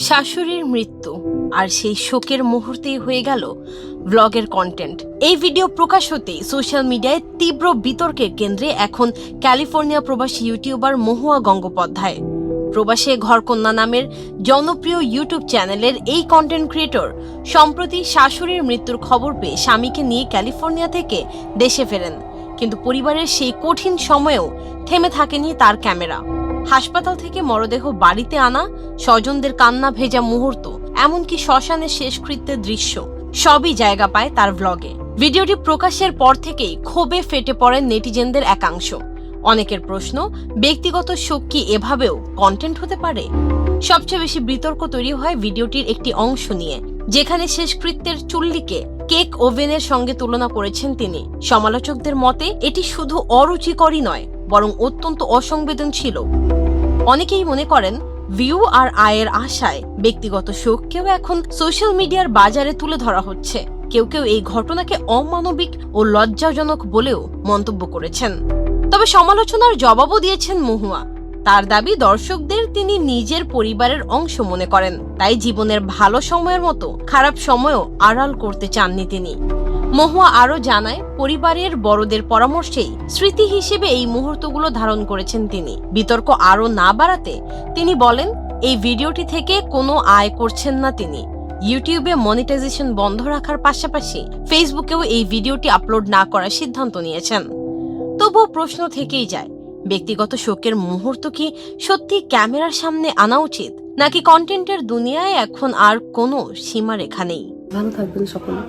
শাশুড়ির মৃত্যু আর সেই শোকের মুহূর্তেই হয়ে গেল ব্লগের কন্টেন্ট। এই ভিডিও প্রকাশ হতেই সোশ্যাল মিডিয়ায় তীব্র বিতর্কের কেন্দ্রে এখন ক্যালিফোর্নিয়া প্রবাসী ইউটিউবার মহুয়া গঙ্গোপাধ্যায়। প্রবাসে ঘরকন্যা নামের জনপ্রিয় ইউটিউব চ্যানেলের এই কন্টেন্ট ক্রিয়েটর সম্প্রতি শাশুড়ির মৃত্যুর খবর পেয়ে স্বামীকে নিয়ে ক্যালিফোর্নিয়া থেকে দেশে ফেরেন, কিন্তু পরিবারের সেই কঠিন সময়েও থেমে থাকেনি তার ক্যামেরা। হাসপাতাল থেকে মরদেহ বাড়িতে আনা, স্বজনদের কান্না ভেজা মুহূর্ত, এমনকি শ্মশানের শেষকৃত্যের দৃশ্য সবই জায়গা পায় তার ব্লগে। ভিডিওটি প্রকাশের পর থেকেই ক্ষোভে ফেটে পড়েন নেটিজেনদের একাংশ। অনেকের প্রশ্ন, ব্যক্তিগত শোক কি এভাবেও কন্টেন্ট হতে পারে? সবচেয়ে বেশি বিতর্ক তৈরি হয় ভিডিওটির একটি অংশ নিয়ে, যেখানে শেষকৃত্যের চুল্লিকে কেক ওভেনের সঙ্গে তুলনা করেছেন তিনি। সমালোচকদের মতে এটি শুধু অরুচিকরই নয়, বরং অত্যন্ত অসংবেদনশীল। অনেকেই মনে করেন ভিউ আর আয়ের আশায় ব্যক্তিগত শোককেও এখন সোশ্যাল মিডিয়ার বাজারে তুলে ধরা হচ্ছে। কেউ কেউ এই ঘটনাকে অমানবিক ও লজ্জাজনক বলেও মন্তব্য করেছেন। তবে সমালোচনার জবাবও দিয়েছেন মহুয়া। তার দাবি, দর্শকদের তিনি নিজের পরিবারের অংশ মনে করেন, তাই জীবনের ভালো সময়ের মতো খারাপ সময়ও আড়াল করতে চাননি তিনি। মহুয়া আরও জানায়, পরিবারের বড়দের পরামর্শেই স্মৃতি হিসেবে এই মুহূর্তগুলো ধারণ করেছেন তিনি। বিতর্ক আরও না বাড়াতে তিনি বলেন, এই ভিডিওটি থেকে কোনো আয় করছেন না তিনি। ইউটিউবে মনিটাইজেশন বন্ধ রাখার পাশাপাশি ফেসবুকেও এই ভিডিওটি আপলোড না করার সিদ্ধান্ত নিয়েছেন। তবুও প্রশ্ন থেকেই যায়, ব্যক্তিগত শোকের মুহূর্ত কি সত্যি ক্যামেরার সামনে আনা উচিত, নাকি কন্টেন্টের দুনিয়ায় এখন আর কোনো সীমারেখা নেই? ভালো থাকবেন সকলে।